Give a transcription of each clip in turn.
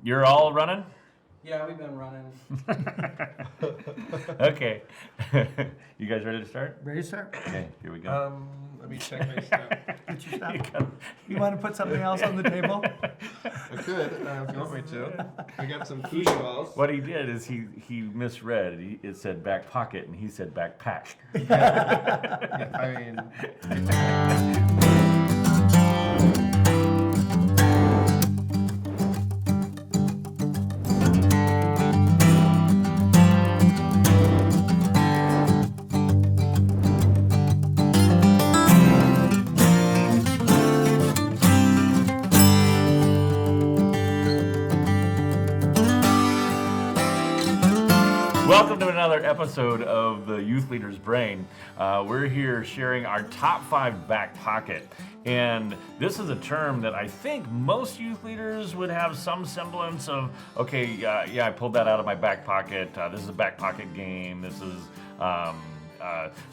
You're all running? Yeah, we've been running. Okay. You guys ready to start? Ready to start? Okay, here we go. Let me check my stuff. Get your stuff. You want to put something else on the table? I could, if you want me to. I got some cootie balls. What he did is he misread. It said back pocket, and he said backpack. Yeah, I mean... Welcome to another episode of the Youth Leader's Brain. We're here sharing our top 5 back pocket. And this is a term that I think most youth leaders would have some semblance of, okay, yeah, I pulled that out of my back pocket. This is a back pocket game. This is,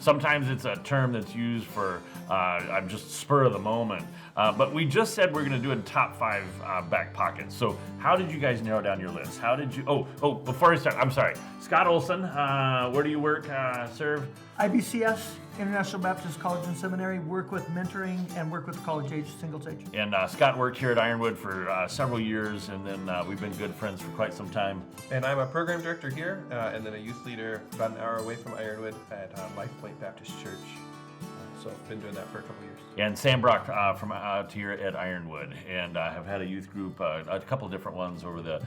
sometimes it's a term that's used for, I'm just spur of the moment. But we just said we're going to do a top 5 back pockets. So how did you guys narrow down your list? How did you, before I start, I'm sorry. Scott Olson, where do you work, serve? IBCS, International Baptist College and Seminary, work with mentoring and work with college-age, singles-age. And Scott worked here at Ironwood for several years, and then we've been good friends for quite some time. And I'm a program director here, and then a youth leader about an hour away from Ironwood at Life Point Baptist Church. So I've been doing that for a couple years. And Sam Brock from out here at Ironwood, and have had a youth group, a couple of different ones over the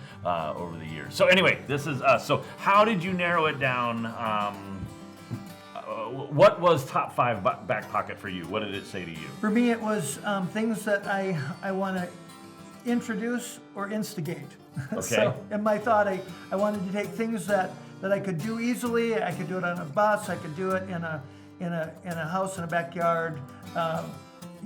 years. So anyway, this is us. So how did you narrow it down? What was top 5 back pocket for you? What did it say to you? For me, it was things that I want to introduce or instigate. Okay. So in my thought, I wanted to take things that I could do easily. I could do it on a bus. I could do it in a house in a backyard. On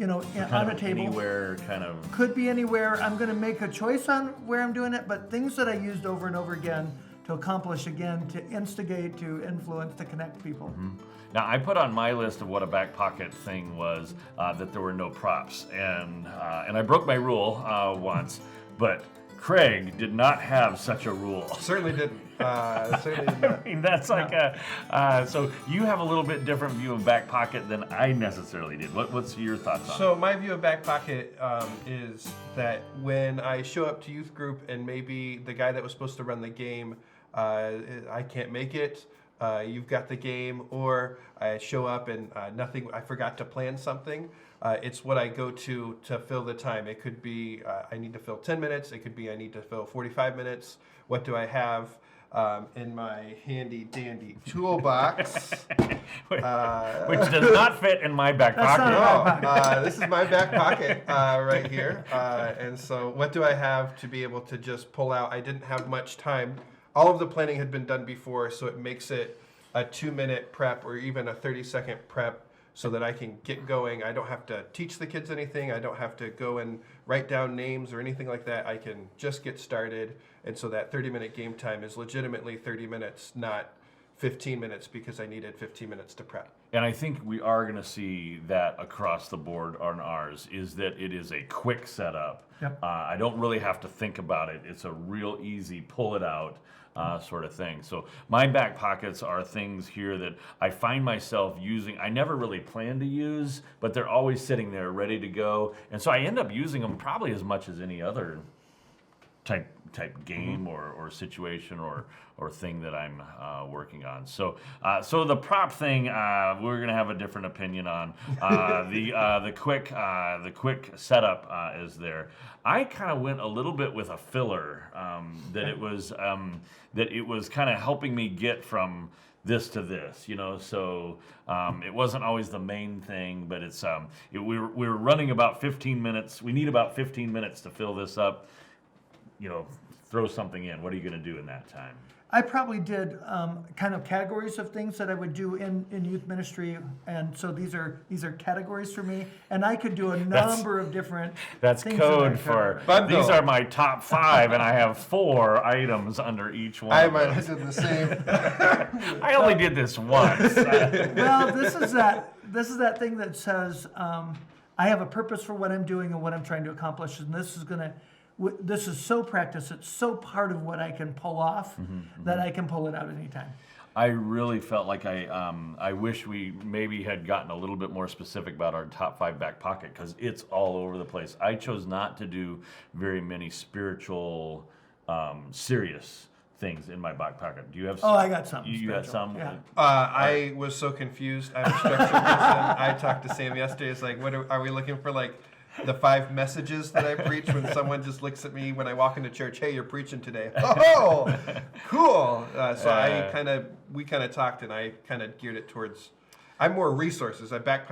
a table. Anywhere, kind of. Could be anywhere. I'm going to make a choice on where I'm doing it, but things that I used over and over again to accomplish again, to instigate, to influence, to connect people. Mm-hmm. Now, I put on my list of what a back pocket thing was that there were no props, and I broke my rule once, but Craig did not have such a rule. Certainly didn't. Certainly did not. I mean, that's like so you have a little bit different view of back pocket than I necessarily did. What's your thoughts on it? So my view of back pocket is that when I show up to youth group and maybe the guy that was supposed to run the game, I can't make it, you've got the game, or I show up and I forgot to plan something. It's what I go to fill the time. It could be I need to fill 10 minutes. It could be I need to fill 45 minutes. What do I have in my handy dandy toolbox? Which does not fit in my back pocket. This is my back pocket right here. And so what do I have to be able to just pull out? I didn't have much time. All of the planning had been done before, so it makes it a 2-minute prep or even a 30-second prep so that I can get going. I don't have to teach the kids anything. I don't have to go and write down names or anything like that. I can just get started. And so that 30-minute game time is legitimately 30 minutes, not 15 minutes, because I needed 15 minutes to prep. And I think we are going to see that across the board on ours, is that it is a quick setup. Yep. I don't really have to think about it. It's a real easy pull it out sort of thing. So my back pockets are things here that I find myself using. I never really plan to use, but they're always sitting there ready to go. And so I end up using them probably as much as any other type game or situation or thing that I'm working on. So the prop thing we're gonna have a different opinion on. The quick setup is there. I kind of went a little bit with a filler that it was kind of helping me get from this to this, so it wasn't always the main thing, but it's we were running about 15 minutes. We need about 15 minutes to fill this up. Throw something in. What are you going to do in that time? I probably did kind of categories of things that I would do in youth ministry, and so these are categories for me, and I could do a number of different That's things code for, these are my top 5, and I have 4 items under each one. I might have did the same. I only did this once. Well, this is that thing that says I have a purpose for what I'm doing and what I'm trying to accomplish, and this is going to this is so practice. It's so part of what I can pull off that I can pull it out anytime. I really felt like I wish we maybe had gotten a little bit more specific about our top 5 back pocket, because it's all over the place. I chose not to do very many spiritual, serious things in my back pocket. Do you have? Oh, I got some. You got some? Yeah. I was so confused. I'm a structured person. I talked to Sam yesterday. It's like, what are we looking for? Like the 5 messages that I preach when someone just looks at me when I walk into church. Hey, you're preaching today. Oh, cool. We kind of talked, and I kind of geared it towards. I'm more resources. I back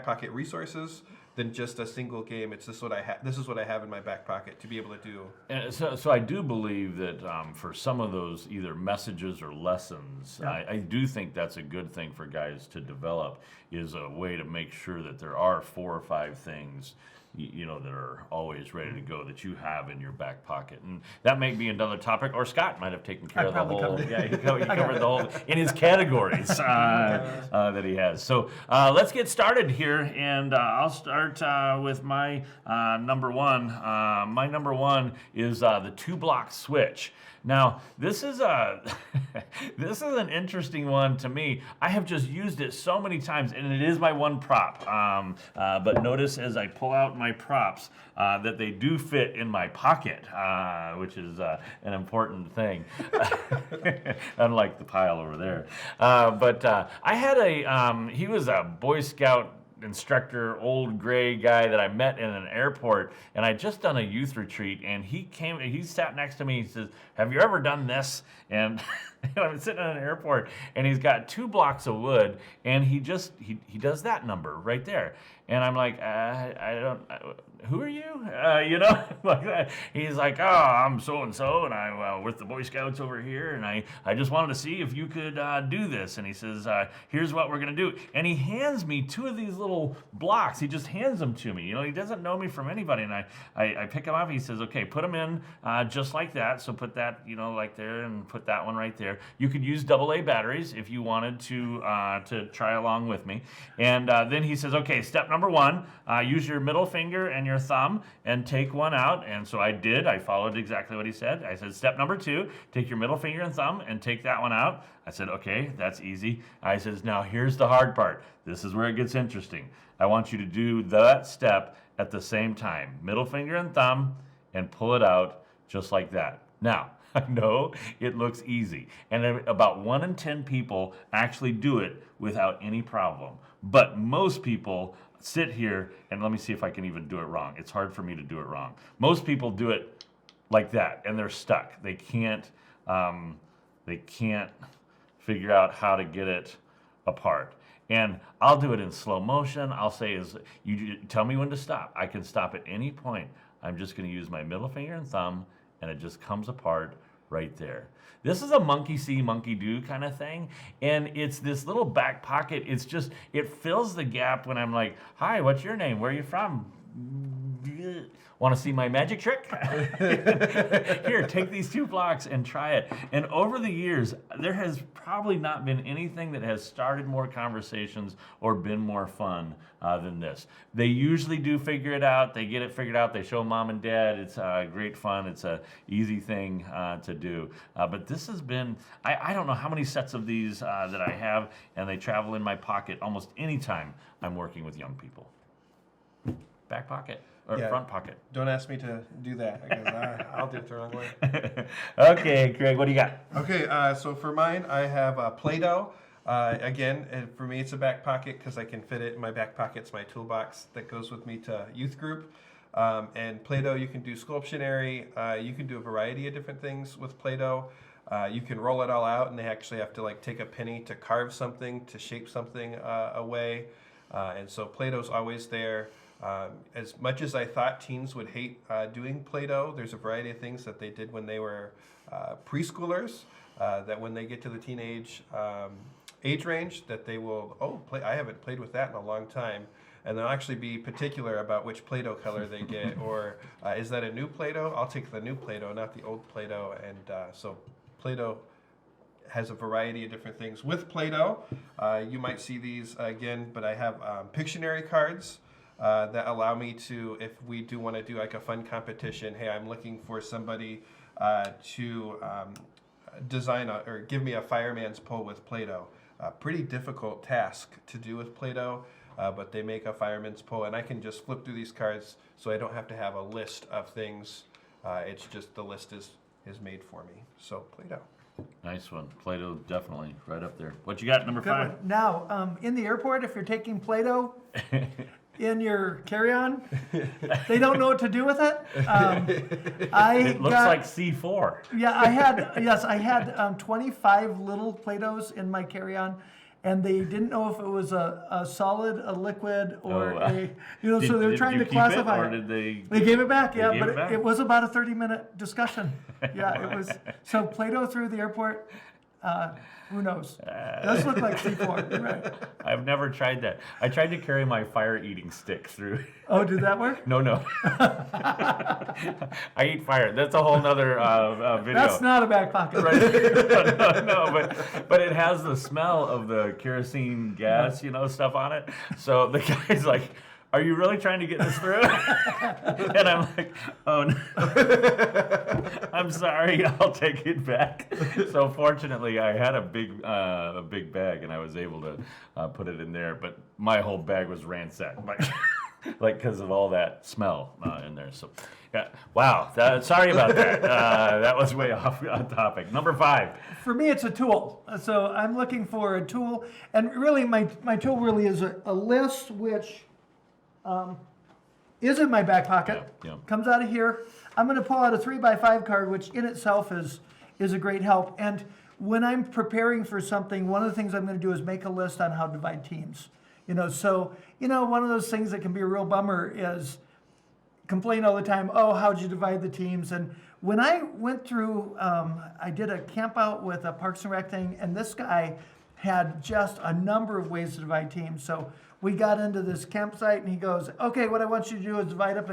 pocket resources than just a single game. It's just what I have. This is what I have in my back pocket to be able to do. And so I do believe that for some of those either messages or lessons, I do think that's a good thing for guys to develop, is a way to make sure that there are 4 or 5 things that are always ready to go that you have in your back pocket. And that may be another topic, or Scott might have taken care of the whole. Yeah, he covered the whole in his categories that he has. So let's get started here, and I'll start with my number 1. My number 1 is the 2-block switch. Now, this is this is an interesting one to me. I have just used it so many times, and it is my one prop. But notice as I pull out my props that they do fit in my pocket, which is an important thing, unlike the pile over there. But I had he was a Boy Scout instructor, old gray guy that I met in an airport, and I'd just done a youth retreat, and he sat next to me. He says, "Have you ever done this?" And I'm sitting in an airport, and he's got 2 blocks of wood, and he does that number right there. And I'm like, who are you? Like that. He's like, "Oh, I'm so-and-so, and I'm with the Boy Scouts over here, and I just wanted to see if you could do this." And he says, "Here's what we're going to do." And he hands me 2 of these little blocks. He just hands them to me. He doesn't know me from anybody. And I pick them up, and he says, "Okay, put them in just like that. So put that, like there, and put that one right there. You could use AA batteries if you wanted to try along with me." And then he says, "Okay, step number 1, use your middle finger and your thumb and take one out." And so I did. I followed exactly what he said. I said, "Step number 2, take your middle finger and thumb and take that one out." I said, "Okay, that's easy." I says, "Now here's the hard part. This is where it gets interesting. I want you to do that step at the same time. Middle finger and thumb, and pull it out just like that." Now, I know it looks easy, and about 1 in 10 people actually do it without any problem. But most people sit here, and let me see if I can even do it wrong. It's hard for me to do it wrong. Most people do it like that, and they're stuck. They can't figure out how to get it apart. And I'll do it in slow motion. I'll say, you tell me when to stop. I can stop at any point. I'm just going to use my middle finger and thumb, and it just comes apart right there. This is a monkey see, monkey do kind of thing. And it's this little back pocket. It fills the gap when I'm like, "Hi, what's your name? Where are you from? Want to see my magic trick? Here, take these 2 blocks and try it." And over the years, there has probably not been anything that has started more conversations or been more fun than this. They usually do figure it out. They get it figured out. They show mom and dad. It's great fun. It's an easy thing to do. But this has been, I don't know how many sets of these that I have, and they travel in my pocket almost any time I'm working with young people. Back pocket. Or front pocket. Don't ask me to do that, because I'll do it the wrong way. Okay, Craig, what do you got? Okay, so for mine, I have Play-Doh. Again, for me, it's a back pocket because I can fit it in my back pocket. It's my toolbox that goes with me to youth group. And Play-Doh, you can do Sculptionary. You can do a variety of different things with Play-Doh. You can roll it all out, and they actually have to take a penny to carve something, to shape something away. And so Play-Doh's always there. As much as I thought teens would hate doing Play-Doh, there's a variety of things that they did when they were preschoolers, that when they get to the teenage age range, that they will, I haven't played with that in a long time. And they'll actually be particular about which Play-Doh color they get, or is that a new Play-Doh? I'll take the new Play-Doh, not the old Play-Doh. And so Play-Doh has a variety of different things. With Play-Doh, you might see these again, but I have Pictionary cards. that allow me to, if we do want to do like a fun competition, hey, I'm looking for somebody to design or give me a fireman's pole with Play-Doh. Pretty difficult task to do with Play-Doh, but they make a fireman's pole, and I can just flip through these cards so I don't have to have a list of things. It's just the list is made for me. So Play-Doh. Nice one. Play-Doh, definitely right up there. What you got, number Good 5? one. Now, in the airport, if you're taking Play-Doh in your carry-on, they don't know what to do with it. It looks like C4. Yeah, I had 25 little Play-Dohs in my carry-on, and they didn't know if it was a solid, a liquid, or so they were trying to classify it. Or did They gave it back, yeah, gave but it back? it was about a 30-minute discussion. Yeah, it was. So Play-Doh through the airport, who knows? It does look like C4, you're right. I've never tried that. I tried to carry my fire-eating stick through. Oh, did that work? No. I eat fire. That's a whole nother video. That's not a back pocket. Right. no, but it has the smell of the kerosene gas, stuff on it. So the guy's like, "Are you really trying to get this through?" And I'm like, "Oh no, I'm sorry. I'll take it back." So fortunately, I had a big bag, and I was able to put it in there. But my whole bag was ransacked, like because of all that smell in there. So, yeah, wow. Sorry about that. That was way off topic. Number 5. For me, it's a tool. So I'm looking for a tool, and really, my tool really is a list which. Is in my back pocket. Yeah. Comes out of here. I'm going to pull out a 3x5 card, which in itself is a great help. And when I'm preparing for something, one of the things I'm going to do is make a list on how to divide teams. So one of those things that can be a real bummer is complain all the time. Oh, how'd you divide the teams? And when I went through, I did a camp out with a Parks and Rec thing, and this guy had just a number of ways to divide teams. So we got into this campsite, and he goes, "Okay, what I want you to do is divide up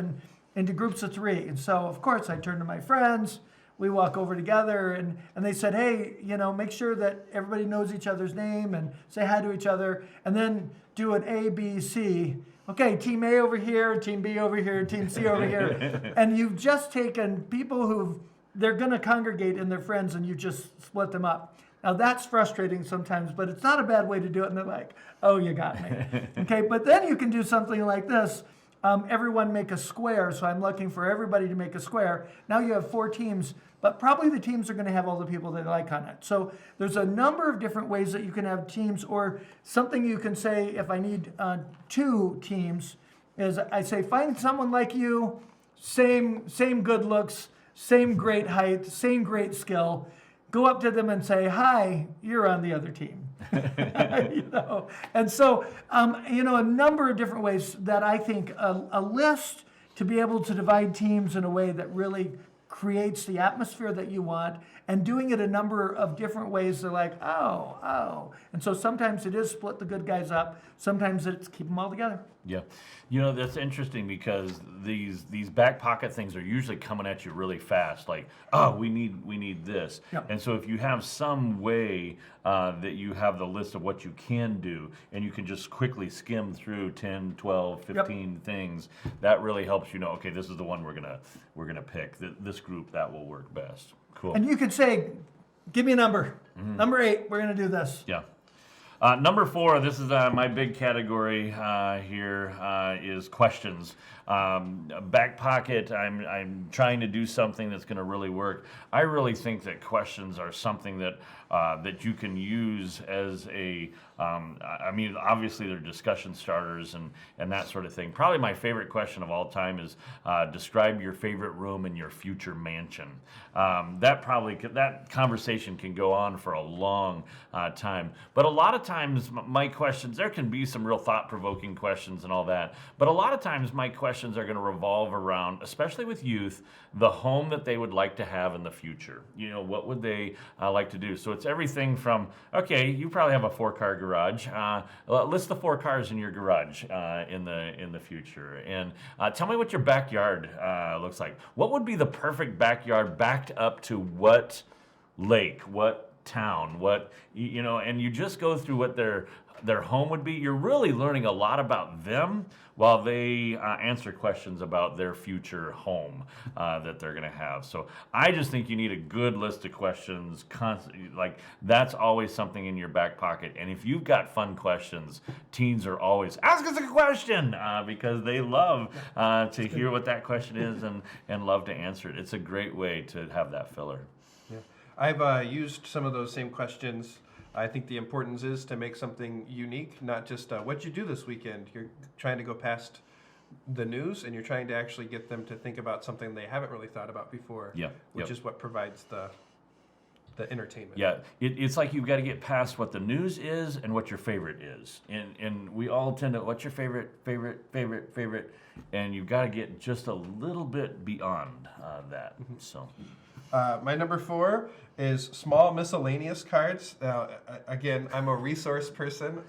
into groups of 3." And so, of course, I turned to my friends. We walk over together, and they said, "Hey, make sure that everybody knows each other's name and say hi to each other, and then do an A, B, C. Okay, team A over here, team B over here, team C over here." And you've just taken people they're going to congregate in their friends, and you just split them up. Now, that's frustrating sometimes, but it's not a bad way to do it. And they're like, "Oh, you got me." Okay, but then you can do something like this. Everyone make a square. So I'm looking for everybody to make a square. Now you have 4 teams, but probably the teams are going to have all the people they like on it. So there's a number of different ways that you can have teams, or something you can say, if I need 2 teams, is I say, find someone like you, same good looks, same great height, same great skill. Go up to them and say, "Hi, you're on the other team." And so, a number of different ways that I think a list to be able to divide teams in a way that really creates the atmosphere that you want, and doing it a number of different ways. They're like, oh. And so sometimes it is split the good guys up. Sometimes it's keep them all together. Yeah. That's interesting because these back pocket things are usually coming at you really fast. Like, "Oh, we need this." Yep. And so if you have some way that you have the list of what you can do, and you can just quickly skim through 10, 12, 15 things, that really helps you know, okay, this is the one we're gonna pick. This group, that will work best. Cool. And you could say, "Give me a number. Number 8, we're going to do this." Yeah. Number 4, this is my big category here, is questions. Back pocket, I'm trying to do something that's going to really work. I really think that questions are something that you can use as a, obviously they're discussion starters and that sort of thing. Probably my favorite question of all time is describe your favorite room in your future mansion. That conversation can go on for a long time. But a lot of times my questions, there can be some real thought-provoking questions and all that, but a lot of times my questions are going to revolve around, especially with youth, the home that they would like to have in the future. What would they like to do? So it's everything from, okay, you probably have a 4-car garage. List the 4 cars in your garage in the future, and tell me what your backyard looks like. What would be the perfect backyard backed up to what lake, what town, and you just go through what their home would be. You're really learning a lot about them while they answer questions about their future home that they're going to have. So I just think you need a good list of questions. Like that's always something in your back pocket. And if you've got fun questions, teens are always ask us a question because they love to hear what that question is and love to answer it. It's a great way to have that filler. Yeah. I've used some of those same questions. I think the importance is to make something unique, not just what'd you do this weekend. You're trying to go past the news, and you're trying to actually get them to think about something they haven't really thought about before. Yeah. Which is what provides the entertainment. Yeah, it's like you've got to get past what the news is and what your favorite is, and we all tend to what's your favorite, and you've got to get just a little bit beyond that. So. My number 4 is small miscellaneous cards. Now, again, I'm a resource person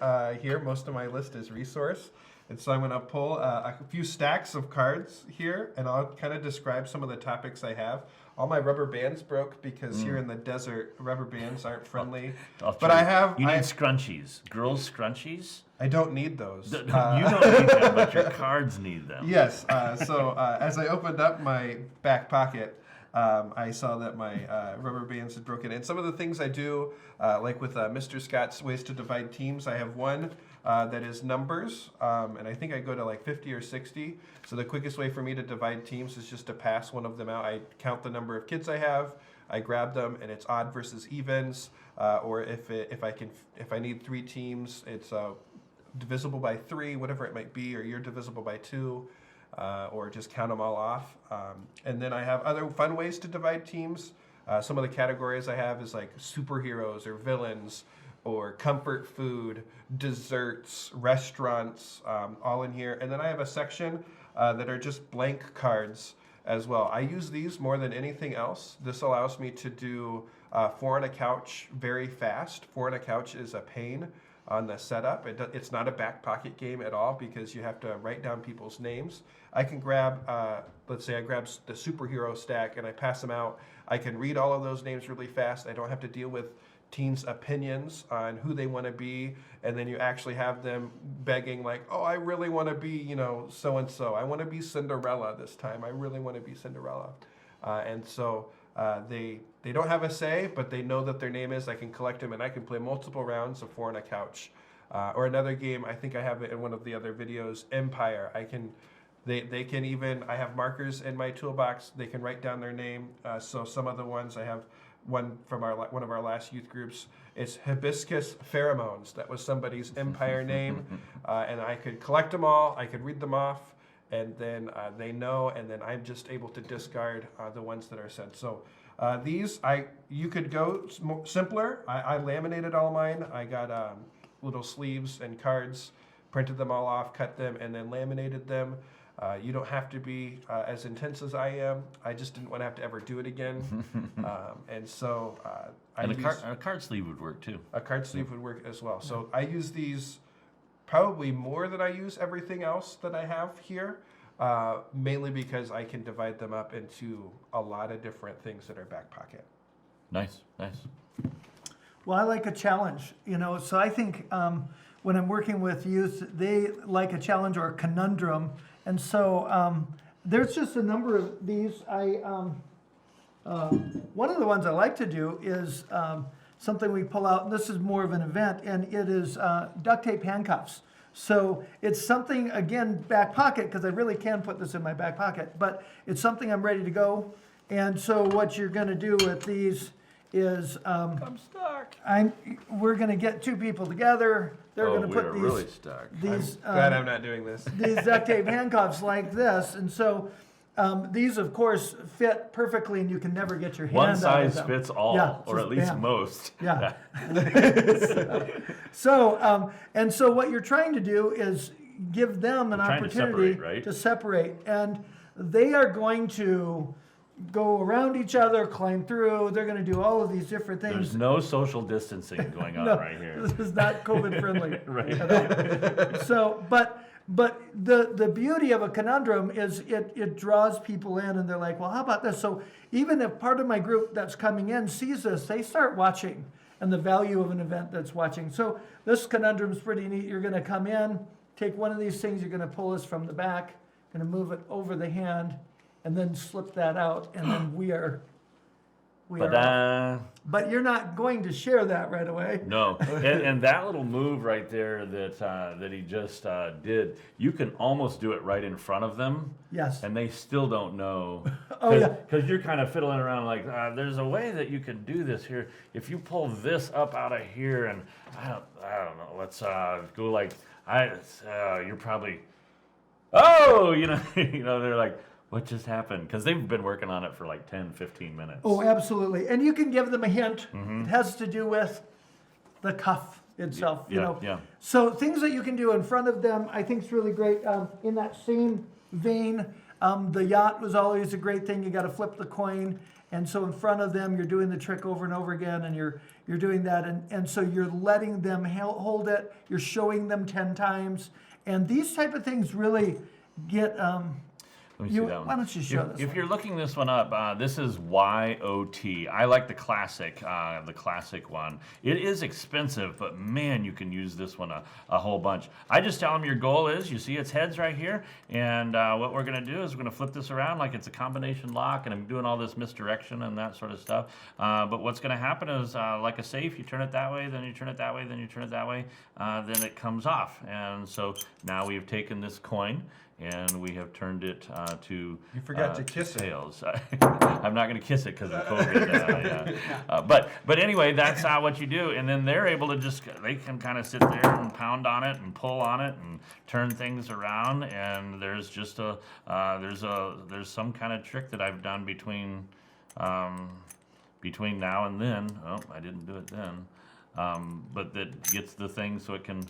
here. Most of my list is resource. And so I'm going to pull a few stacks of cards here, and I'll kind of describe some of the topics I have. All my rubber bands broke because here in the desert, rubber bands aren't friendly. But I have... You need scrunchies. Girls' scrunchies? I don't need those. You don't need them, but your cards need them. Yes. So as I opened up my back pocket, I saw that my rubber bands had broken. And some of the things I do, like with Mr. Scott's Ways to Divide Teams, I have one that is numbers, and I think I go to like 50 or 60. So the quickest way for me to divide teams is just to pass one of them out. I count the number of kids I have, I grab them, and it's odd versus evens. Or if I need 3 teams, it's divisible by 3, whatever it might be, or you're divisible by 2. Or just count them all off. And then I have other fun ways to divide teams. Some of the categories I have is like superheroes or villains or comfort food, desserts, restaurants, all in here. And then I have a section that are just blank cards as well. I use these more than anything else. This allows me to do 4 on a couch very fast. 4 on a couch is a pain on the setup. It's not a back pocket game at all because you have to write down people's names. I can grab, let's say I grab the superhero stack and I pass them out. I can read all of those names really fast. I don't have to deal with teens' opinions on who they want to be, and then you actually have them begging like, oh, I really want to be, so-and-so. I want to be Cinderella this time. I really want to be Cinderella. And so they don't have a say, but they know that their name is. I can collect them, and I can play multiple rounds of 4 on a couch. Or another game, I think I have it in one of the other videos, Empire. They can even, I have markers in my toolbox. They can write down their name. So some of the ones I have, one from one of our last youth groups, it's hibiscus pheromones. That was somebody's Empire name, and I could collect them all. I could read them off, and then they know, and then I'm just able to discard the ones that are said. So these, you could go simpler. I laminated all mine. I got little sleeves and cards, printed them all off, cut them, and then laminated them. You don't have to be as intense as I am. I just didn't want to have to ever do it again. And so a card sleeve would work too. A card sleeve would work as well. So I use these probably more than I use everything else that I have here, mainly because I can divide them up into a lot of different things that are back pocket. Nice. Well, I like a challenge, so I think when I'm working with youth, they like a challenge or a conundrum. And so there's just a number of these. One of the ones I like to do is something we pull out, and this is more of an event, and it is duct tape handcuffs. So it's something, again, back pocket, because I really can put this in my back pocket, but it's something I'm ready to go. And so what you're going to do with these is I'm stuck. We're going to get 2 people together. They're going to put these. Really stuck. These, Glad I'm not doing this. These duct tape handcuffs like this, and so these, of course, fit perfectly, and you can never get your hand One out of size them. fits all, Yeah, or at just least bam. most. Yeah. And so what you're trying to do is give them an Trying to opportunity separate, right? to separate, and they are going to go around each other, climb through. They're going to do all of these different things. There's no social distancing going on No, right here. This is not COVID friendly. Right. So, but the beauty of a conundrum is it draws people in, and they're like, well, how about this? So even if part of my group that's coming in sees this, they start watching, and the value of an event that's watching. So this conundrum's pretty neat. You're gonna come in, take one of these things, you're gonna pull this from the back, gonna move it over the hand, and then slip that out, and then we are off. Ta-da! But you're not going to share that right away. No, and that little move right there that he just did, you can almost do it right in front of them. Yes. And they still don't know. Oh, yeah. Because you're kind of fiddling around like, there's a way that you can do this here. If you pull this up out of here, and I don't know. Let's go like you're probably, they're like, what just happened? Because they've been working on it for like 10, 15 minutes. Oh, absolutely. And you can give them a hint. It has to do with the cuff itself, you know. Yeah. So things that you can do in front of them, I think is really great. In that same vein, the yacht was always a great thing. You got to flip the coin. And so in front of them, you're doing the trick over and over again, and you're doing that. And so you're letting them hold it. You're showing them 10 times. And these type of things really get... Let me see that one. Why don't you show this If one? you're looking this one up, this is YOT. I like the classic one. It is expensive, but man, you can use this one a whole bunch. I just tell them your goal is, you see its heads right here, and what we're going to do is we're going to flip this around like it's a combination lock, and I'm doing all this misdirection and that sort of stuff. But what's going to happen is, like a safe, you turn it that way, then you turn it that way, then you turn it that way, then it comes off. And so now we've taken this coin, and we have turned it to You forgot to kiss it. tails. I'm not going to kiss it because of COVID. But anyway, that's what you do, and then they're able to they can kind of sit there and pound on it and pull on it and turn things around. And there's just there's some kind of trick that I've done between now and then. Oh, I didn't do it then. But that gets the thing so it can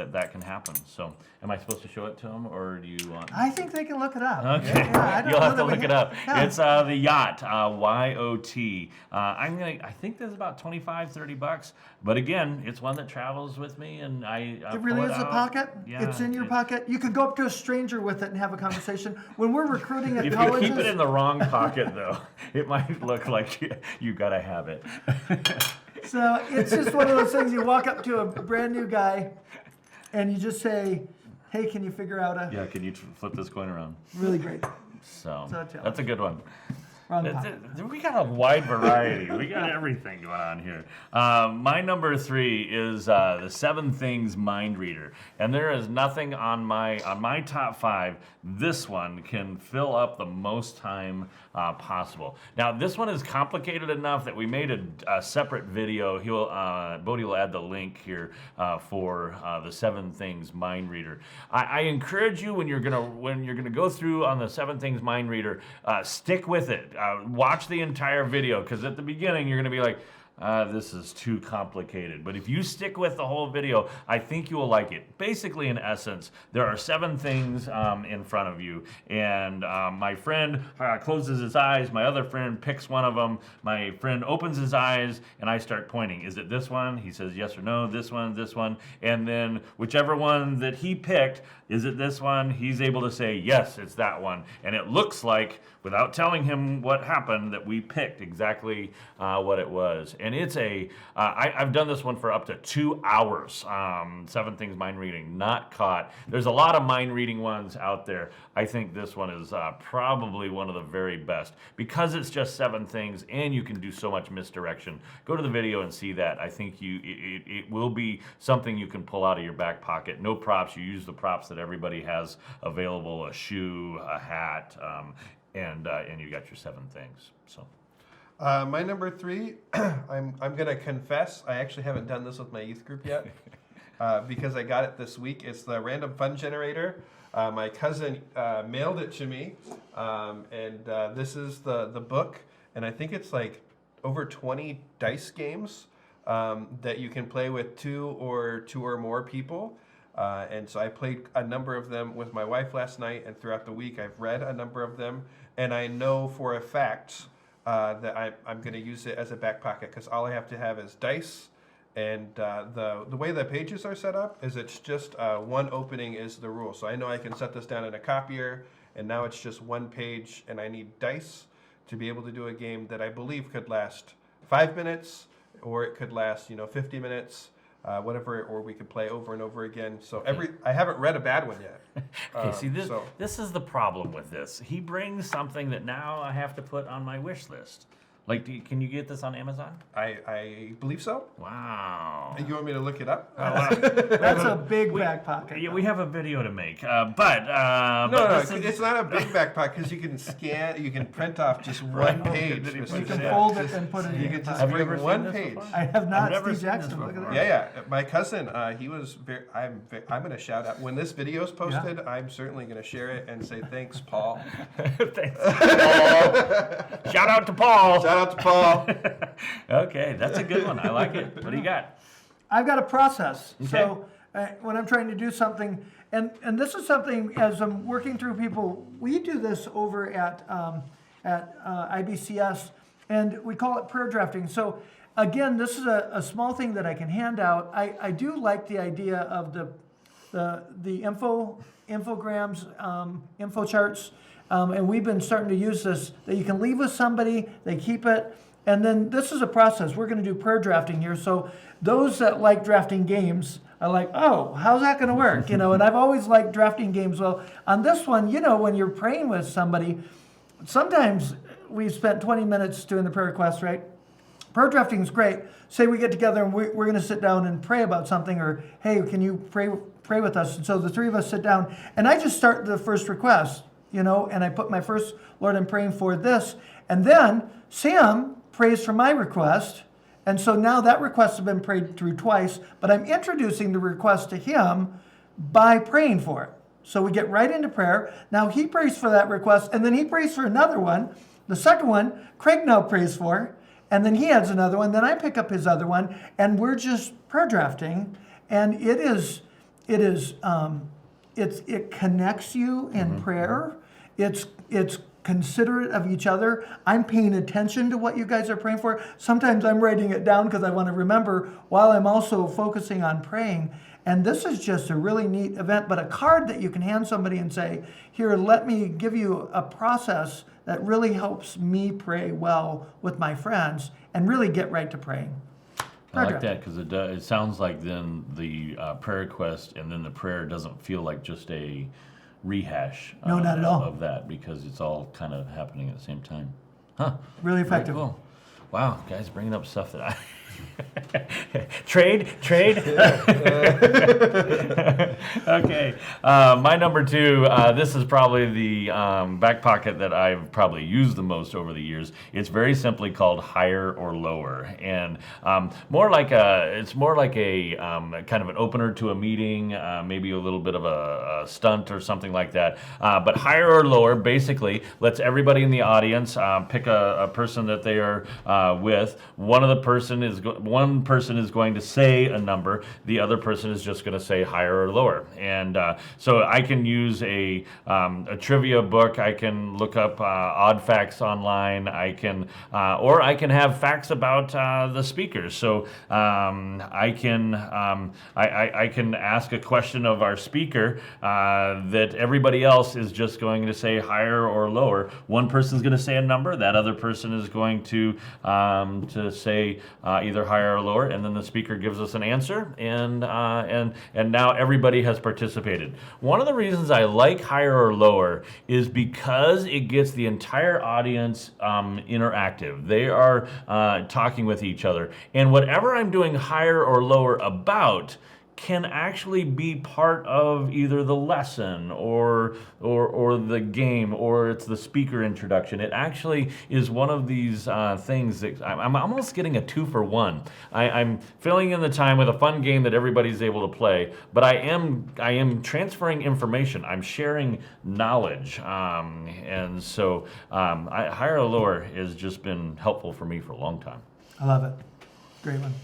that can happen. So, am I supposed to show it to them, or do you want? I think they can look it up. Okay, I don't you'll know have to that we look it up. Yeah. It's the yacht, YOT. I think that's about $25-$30. But again, it's one that travels with me, and I It really pull is it a out. pocket. Yeah, It's in your pocket. You could go up to a stranger with it and have a conversation. When we're recruiting at If you colleges, keep it in the wrong pocket, though, it might look like you gotta have it. so it's just one of those things. You walk up to a brand new guy, and you just say, "Hey, can you figure out a?" Yeah, can you flip this coin around? Really great. So So tell that's a good one. Wrong pocket. We got a wide variety. We got everything going on here. My number 3 is the 7 Things Mind Reader, and there is nothing on my top 5. This one can fill up the most time possible. Now, this one is complicated enough that we made a separate video. Bodie will add the link here for the 7 Things Mind Reader. I encourage you when you're gonna go through on the 7 Things Mind Reader, stick with it. Watch the entire video, because at the beginning you're going to be like, this is too complicated. But if you stick with the whole video, I think you will like it. Basically, in essence, there are 7 things in front of you. And my friend closes his eyes. My other friend picks one of them. My friend opens his eyes, and I start pointing. Is it this one? He says yes or no. This one, this one. And then whichever one that he picked, is it this one? He's able to say, yes, it's that one. And it looks like, without telling him what happened, that we picked exactly what it was. And it's I've done this one for up to 2 hours. 7 Things Mind Reading, not caught. There's a lot of mind reading ones out there. I think this one is probably one of the very best, because it's just 7 things and you can do so much misdirection. Go to the video and see that. I think it will be something you can pull out of your back pocket. No props. You use the props that everybody has available: a shoe, a hat, and you got your 7 things. So. My number 3, I'm gonna confess, I actually haven't done this with my youth group yet, because I got it this week. It's the Random Fun Generator. My cousin mailed it to me, and this is the book, and I think it's like over 20 dice games that you can play with two or more people. And so I played a number of them with my wife last night, and throughout the week I've read a number of them, and I know for a fact that I'm going to use it as a back pocket, because all I have to have is dice, and the way the pages are set up is it's just one opening is the rule. So I know I can set this down in a copier, and now it's just one page, and I need dice to be able to do a game that I believe could last 5 minutes. or it could last 50 minutes. Whatever, or we could play over and over again. So I haven't read a bad one yet. Okay, see, this is the problem with this. He brings something that now I have to put on my wish list. Like, can you get this on Amazon? I believe so. Wow. You want me to look it up? That's a big back pocket. Yeah, we have a video to make, No, it's not a big backpack because you can you can print off just one page. Did he Mr. put You can Chef. fold it and put it in You your can just pocket. Have you bring ever one seen this page. before? I have not. I've never Steve seen this Jackson, look at before. that. Yeah. My cousin, he was very. I'm going to shout out when this video is posted. I'm certainly going to share it and say thanks, Paul. Thanks, Paul. Shout out to Paul. Shout out to Paul. Okay, that's a good one. I like it. What do you got? I've got a process. Okay. So when I'm trying to do something, and this is something as I'm working through people, we do this over at IBCS, and we call it prayer drafting. So again, this is a small thing that I can hand out. I do like the idea of the infograms, info charts, and we've been starting to use this, that you can leave with somebody, they keep it. And then this is a process. We're going to do prayer drafting here. So those that like drafting games are like, oh, how's that going to work? And I've always liked drafting games. Well, on this one, when you're praying with somebody, sometimes we've spent 20 minutes doing the prayer request, right? Prayer drafting is great. Say we get together and we're going to sit down and pray about something, or hey, can you pray with us? And so the three of us sit down, and I just start the first request, and I put my first, Lord, I'm praying for this, and then Sam prays for my request, and so now that request has been prayed through twice, but I'm introducing the request to him by praying for it. So we get right into prayer. Now he prays for that request, and then he prays for another one. The second one, Craig now prays for, and then he adds another one. Then I pick up his other one, and we're just prayer drafting, and it connects you in prayer. It's considerate of each other. I'm paying attention to what you guys are praying for. Sometimes I'm writing it down because I want to remember while I'm also focusing on praying. And this is just a really neat event, but a card that you can hand somebody and say, here, let me give you a process that really helps me pray well with my friends and really get right to praying. I like that because it sounds like then the prayer request and then the prayer doesn't feel like just a rehash No, not at all. of that, because it's all kind of happening at the same time. Huh. Really Very effective. cool. Wow, guys, bringing up stuff that I trade. Okay, my number two. This is probably the back pocket that I've probably used the most over the years. It's very simply called higher or lower, and it's more like a kind of an opener to a meeting, maybe a little bit of a stunt or something like that. But higher or lower basically lets everybody in the audience pick a person that they are with. One person is going to say a number. The other person is just going to say higher or lower. And so I can use a trivia book. I can look up odd facts online. I can have facts about the speakers. So I can ask a question of our speaker that everybody else is just going to say higher or lower. One person's going to say a number. That other person is going to say either higher or lower, and then the speaker gives us an answer, and now everybody has participated. One of the reasons I like higher or lower is because it gets the entire audience interactive. They are talking with each other, and whatever I'm doing higher or lower about can actually be part of either the lesson or the game, or it's the speaker introduction. It actually is one of these things that I'm almost getting a 2-for-1. I'm filling in the time with a fun game that everybody's able to play, but I am transferring information. I'm sharing knowledge, and so higher or lower has just been helpful for me for a long time. I love it. Great one.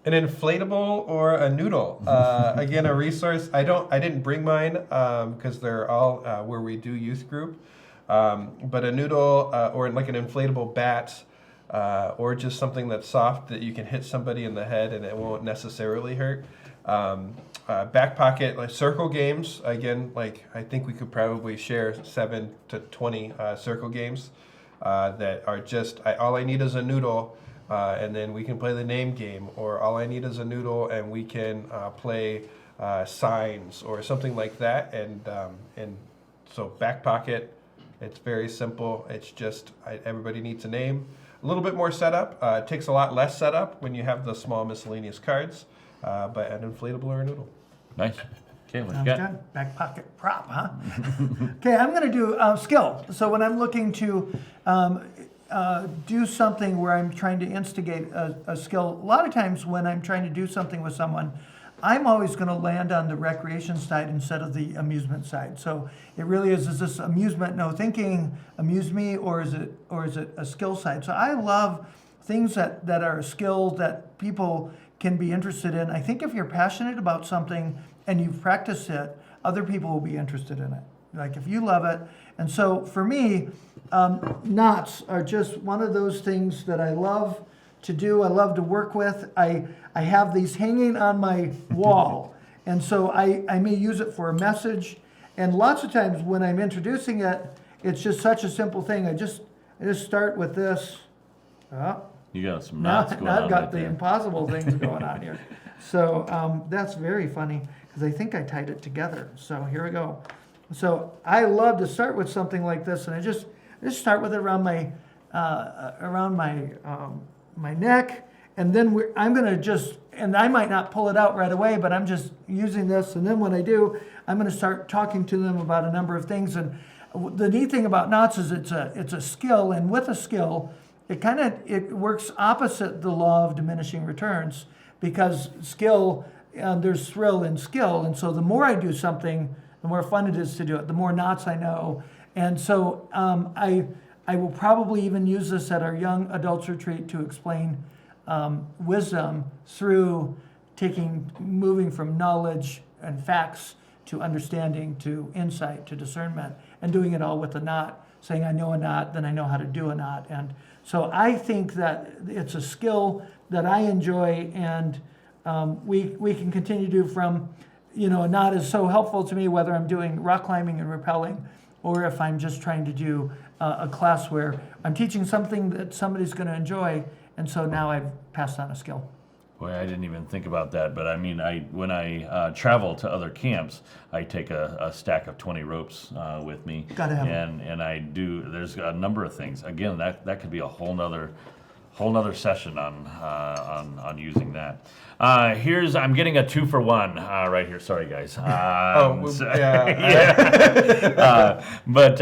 An inflatable or a noodle. Again, a resource. I didn't bring mine because they're all where we do youth group. But a noodle or like an inflatable bat or just something that's soft that you can hit somebody in the head and it won't necessarily hurt. Back pocket, like circle games. Again, like I think we could probably share 7 to 20 circle games. that are just, all I need is a noodle, and then we can play the name game, or all I need is a noodle and we can play signs or something like that. And so backpocket, it's very simple. It's just everybody needs a name. A little bit more setup. It takes a lot less setup when you have the small miscellaneous cards, but an inflatable or a noodle. Nice. Okay, what you Sounds got? good. Back pocket prop, huh? Okay, I'm going to do skill. So when I'm looking to do something where I'm trying to instigate a skill, a lot of times when I'm trying to do something with someone, I'm always going to land on the recreation side instead of the amusement side. So it really is this amusement, no thinking, amuse me, or is it a skill side? So I love things that are a skill that people can be interested in. I think if you're passionate about something and you've practiced it, other people will be interested in it. Like if you love it. And so for me, knots are just one of those things that I love to do. I love to work with. I have these hanging on my wall. And so I may use it for a message. And lots of times when I'm introducing it, it's just such a simple thing. I just start with this. Oh, You got some now, knots going now on I've got right the there. impossible things going on here. So that's very funny because I think I tied it together. So here we go. So I love to start with something like this, and I just start with it around my my neck, and then I'm gonna and I might not pull it out right away, but I'm just using this, and then when I do, I'm gonna start talking to them about a number of things. And the neat thing about knots is it's a skill, and with a skill, it works opposite the law of diminishing returns, because skill, there's thrill in skill, and so the more I do something, the more fun it is to do it, the more knots I know. And so I will probably even use this at our young adults retreat to explain wisdom through moving from knowledge and facts to understanding to insight to discernment, and doing it all with a knot, saying I know a knot, then I know how to do a knot. And so I think that it's a skill that I enjoy, and we can continue to do from, a knot is so helpful to me whether I'm doing rock climbing and rappelling, or if I'm just trying to do a class where I'm teaching something that somebody's going to enjoy, and so now I've passed on a skill. Boy, I didn't even think about that, but I mean, when I travel to other camps, I take a stack of 20 ropes with me. Gotta have 'em. and I do. There's a number of things. Again, that could be a whole nother session on using that. I'm getting a 2-for-1 right here. Sorry, guys. But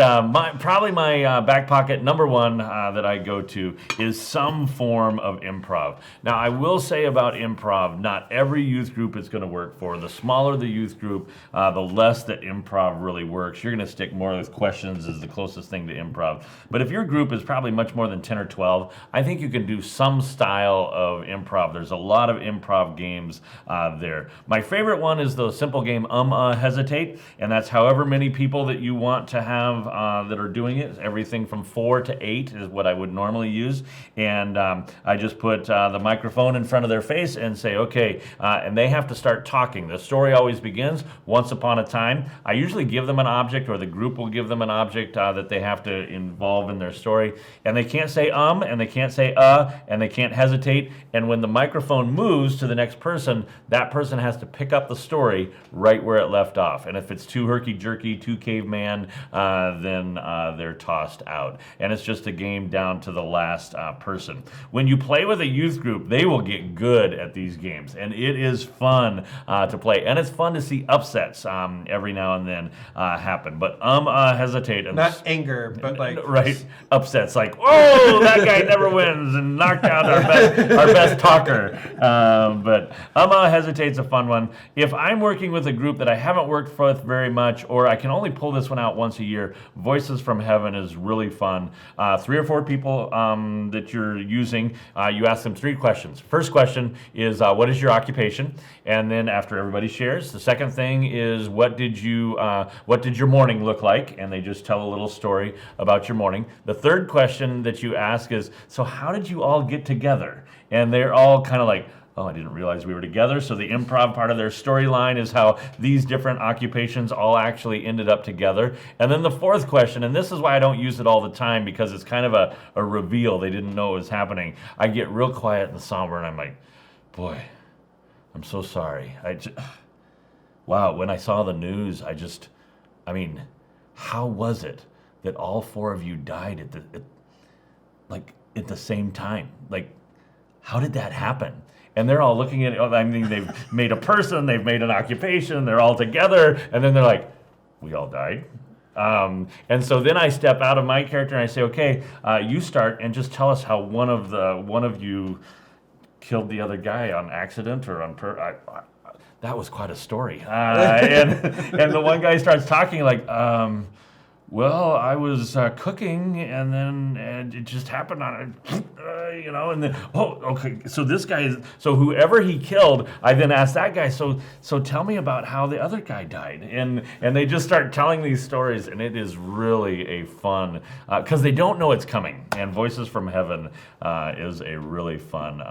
probably my back pocket number one that I go to is some form of improv. Now, I will say about improv, not every youth group it's going to work for. The smaller the youth group, the less that improv really works. You're going to stick more with questions as the closest thing to improv. But if your group is probably much more than 10 or 12, I think you can do some style of improv. There's a lot of improv games there. My favorite one is the simple game Hesitate, and that's however many people that you want to have that are doing it. Everything from 4 to 8 is what I would normally use, and I just put the microphone in front of their face and say, okay, and they have to start talking. The story always begins once upon a time. I usually give them an object, or the group will give them an object that they have to involve in their story, and they can't say and they can't say and they can't hesitate, and when the microphone moves to the next person, that person has to pick up the story right where it left off. And if it's too herky-jerky, too caveman, then they're tossed out. And it's just a game down to the last person. When you play with a youth group, they will get good at these games, and it is fun to play. And it's fun to see upsets every now and then happen. But hesitate. And not anger, but like right, upsets like, oh, that guy never wins, and knocked out our best talker. But Hesitate's a fun one. If I'm working with a group that I haven't worked with very much, or I can only pull this one out once a year, Voices from Heaven is really fun. 3 or 4 people that you're using, you ask them 3 questions. First question is, what is your occupation? And then after everybody shares, the second thing is, what did your morning look like? And they just tell a little story about your morning. The third question that you ask is, so how did you all get together? And they're all kind of like, oh, I didn't realize we were together. So the improv part of their storyline is how these different occupations all actually ended up together. And then the fourth question, and this is why I don't use it all the time, because it's kind of a reveal. They didn't know it was happening. I get real quiet and somber, and I'm like, boy, I'm so sorry. Wow, when I saw the news, I mean, how was it that all four of you died at the same time? Like, how did that happen? And they're all looking at it. I mean, they've made a person, they've made an occupation, they're all together, and then they're like, we all died? And so then I step out of my character and I say, okay, you start and just tell us how one of you killed the other guy on accident or on that was quite a story. And the one guy starts talking like, well, I was cooking, and then it just happened on it, and then, oh, okay, so this guy so whoever he killed, I then asked that guy, so tell me about how the other guy died. And they just start telling these stories, and it is really a fun, because they don't know it's coming. And Voices from Heaven is a really fun,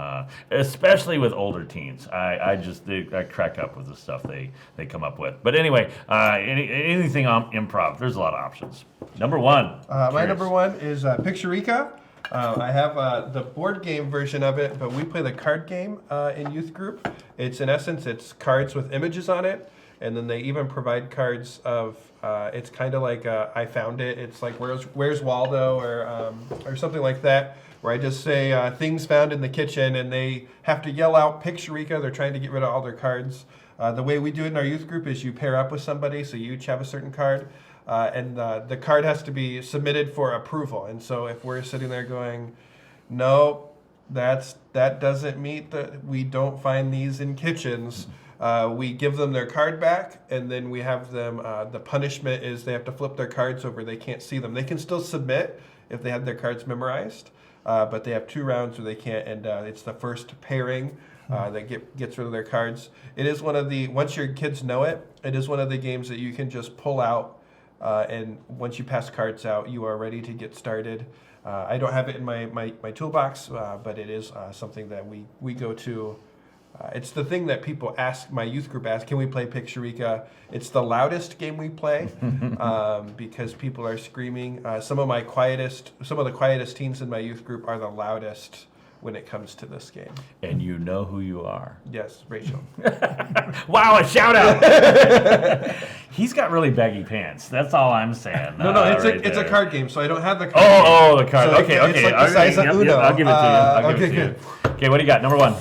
especially with older teens. I crack up with the stuff they come up with. But anyway, anything on improv, there's a lot of options. Number one. My number one is Pictureka. I have the board game version of it, but we play the card game in youth group. It's in essence, it's cards with images on it, and then they even provide cards of. It's kind of like I found it. It's like Where's Waldo or something like that, where I just say things found in the kitchen, and they have to yell out Pictureka. They're trying to get rid of all their cards. The way we do it in our youth group is you pair up with somebody, so you each have a certain card. And the card has to be submitted for approval. And so if we're sitting there going, no, that doesn't meet we don't find these in kitchens, we give them their card back, and then we have them, the punishment is they have to flip their cards over. They can't see them. They can still submit if they have their cards memorized, but they have 2 rounds where they can't, and it's the first pairing that gets rid of their cards. It is one of the, once your kids know it, it is one of the games that you can just pull out. And once you pass cards out, you are ready to get started. I don't have it in my toolbox, but it is something that we go to. It's the thing that people ask, my youth group asks, can we play Pictureka? It's the loudest game we play because people are screaming. Some of the quietest teens in my youth group are the loudest when it comes to this game. And you know who you are. Yes, Rachel. Wow, a shout out. He's got really baggy pants. That's all I'm saying. No, it's a card game, so I don't have the card. Oh, the card. So okay. It's like the size of Uno. I'll give it to you. Good. Okay, what do you got? Number one.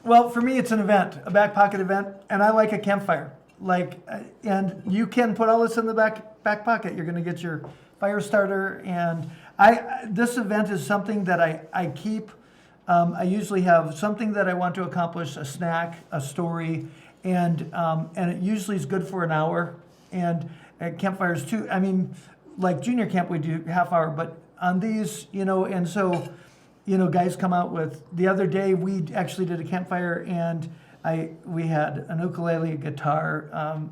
Well, for me, it's an event, a backpocket event, and I like a campfire. And you can put all this in the back pocket. You're going to get your fire starter, and this event is something that I keep. I usually have something that I want to accomplish, a snack, a story, and it usually is good for an hour. And at campfires too, I mean, like junior camp we do half hour, but on these, and so, guys come out with, the other day we actually did a campfire, and we had an ukulele, a guitar,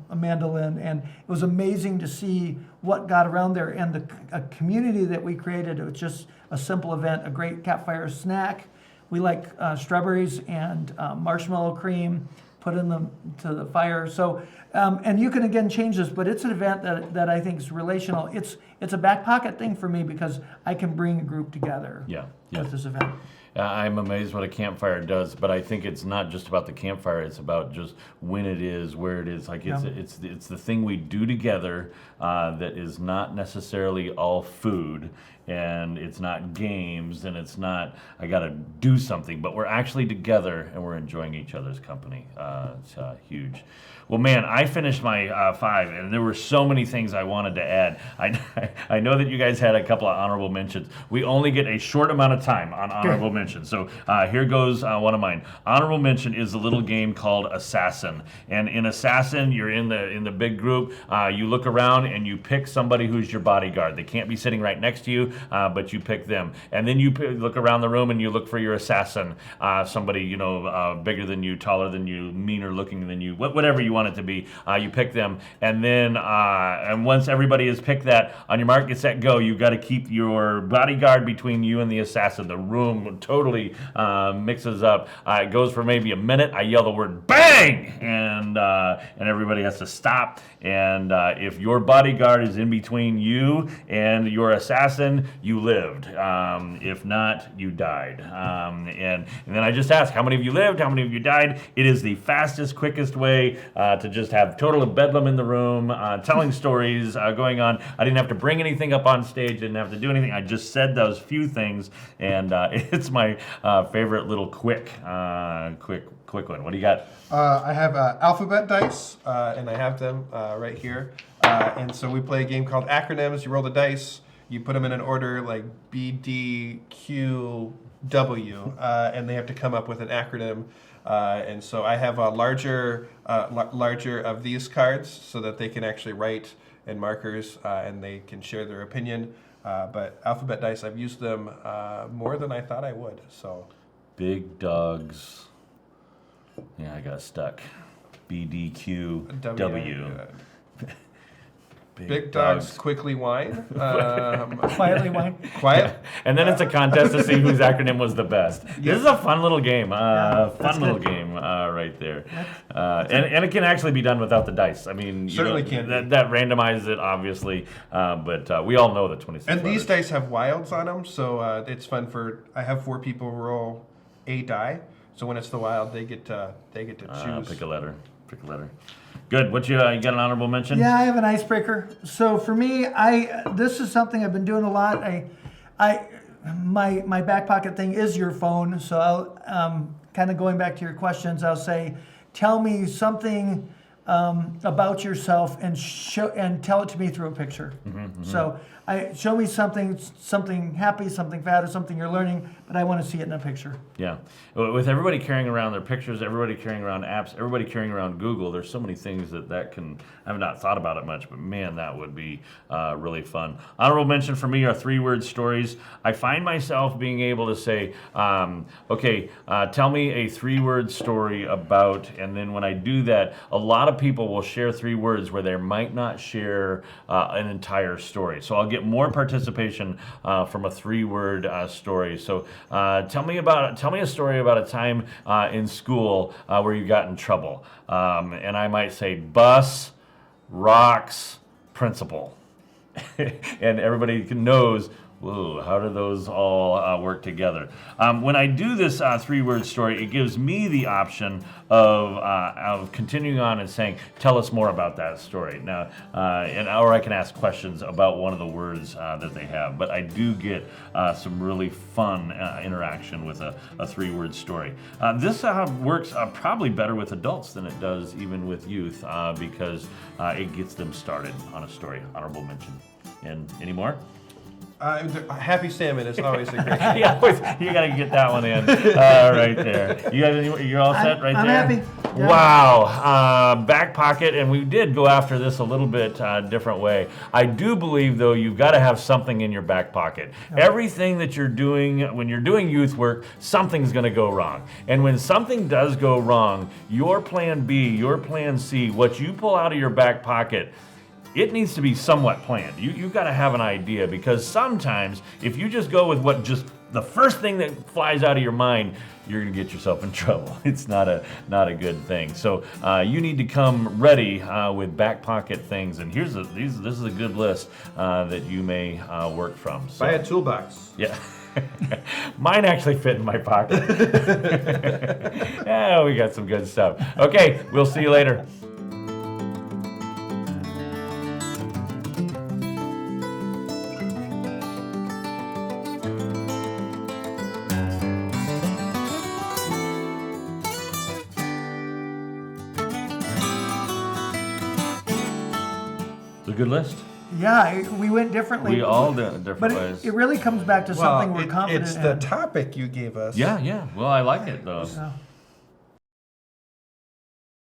a mandolin, and it was amazing to see what got around there, and a community that we created. It was just a simple event, a great campfire snack. We like strawberries and marshmallow cream put in to the fire. So, and you can again change this, but it's an event that I think is relational. It's a back pocket thing for me because I can bring a group together with this event. I'm amazed what a campfire does, but I think it's not just about the campfire. It's about just when it is, where it is. Like it's the thing we do together that is not necessarily all food, and it's not games, and it's not I got to do something, but we're actually together and we're enjoying each other's company. It's huge. Well, man, I finished my 5, and there were so many things I wanted to add. I know that you guys had a couple of honorable mentions. We only get a short amount of time on honorable mentions, so here goes one of mine. Honorable mention is a little game called Assassin, and in Assassin, you're in the big group. You look around and you pick somebody who's your bodyguard. They can't be sitting right next to you, but you pick them, and then you look around the room and you look for your assassin, somebody bigger than you, taller than you, meaner looking than you, whatever you want it to be. You pick them, and then and once everybody has picked that, On your mark, get set, go. You've got to keep your bodyguard between you and the assassin. The room totally mixes up. It goes for maybe a minute. I yell the word "bang," and everybody has to stop. And if your bodyguard is in between you and your assassin, you lived. If not, you died. And then I just ask, how many of you lived? How many of you died? It is the fastest, quickest way to just have total bedlam in the room, telling stories going on. I didn't have to bring anything up on stage. Didn't have to do anything. I just said those few things, and it's my favorite little quick one. What do you got? I have alphabet dice, and I have them right here. And so we play a game called acronyms. You roll the dice, you put them in an order like B, D, Q, W, and they have to come up with an acronym. And so I have a larger of these cards so that they can actually write in markers and they can share their opinion. But alphabet dice, I've used them more than I thought I would. So Big dogs. Yeah, I got stuck. BDQ W. Big dogs quickly whine. Quietly whine. Quiet. And then it's a contest to see whose acronym was the best. This is a fun little game. Right there. And it can actually be done without the dice. I mean, Certainly can be. That randomizes it, obviously. But we all know the 26. And these letters. dice have wilds on them, so it's fun for. I have 4 people roll a die, so when it's the wild, they get to choose. Pick a letter. Good. What you got an honorable mention? Yeah, I have an icebreaker. So for me, this is something I've been doing a lot. My back pocket thing is your phone. So I'll kind of going back to your questions. I'll say, tell me something about yourself and tell it to me through a picture. So show me something happy, something bad, or something you're learning, but I want to see it in a picture. Yeah. With everybody carrying around their pictures, everybody carrying around apps, everybody carrying around Google, there's so many things that can, I've not thought about it much, but man, that would be really fun. Honorable mention for me are 3-word stories. I find myself being able to say, tell me a 3-word story about, and then when I do that, a lot of people will share 3 words where they might not share an entire story. So I'll get more participation from a 3-word story. So tell me a story about a time in school where you got in trouble. And I might say bus, rocks, principal. And everybody knows, whoa, how do those all work together? When I do this 3-word story, it gives me the option of continuing on and saying, tell us more about that story. Now, or I can ask questions about one of the words that they have. But I do get some really fun interaction with a 3-word story. This works probably better with adults than it does even with youth because it gets them started on a story. Honorable mention. And any more? Happy salmon is always a great thing. Yeah, you gotta get that one in right there. You're all set right I'm there? happy. Yeah. Wow. Back pocket, and we did go after this a little bit different way. I do believe, though, you've got to have something in your back pocket. Yeah. Everything that you're doing, when you're doing youth work, something's going to go wrong. And when something does go wrong, your plan B, your plan C, what you pull out of your back pocket, it needs to be somewhat planned. You've got to have an idea, because sometimes if you just go with what just the first thing that flies out of your mind, you're going to get yourself in trouble. It's not a good thing. So you need to come ready with back pocket things. And this is a good list that you may work from. So, buy a toolbox. Yeah. Mine actually fit in my pocket. Yeah, we got some good stuff. Okay, we'll see you later. Good list. Yeah, we went differently. We all did different ways. But it really comes back to something we're confident It's in. the topic you gave us. Yeah. Well, I like it though. Yeah.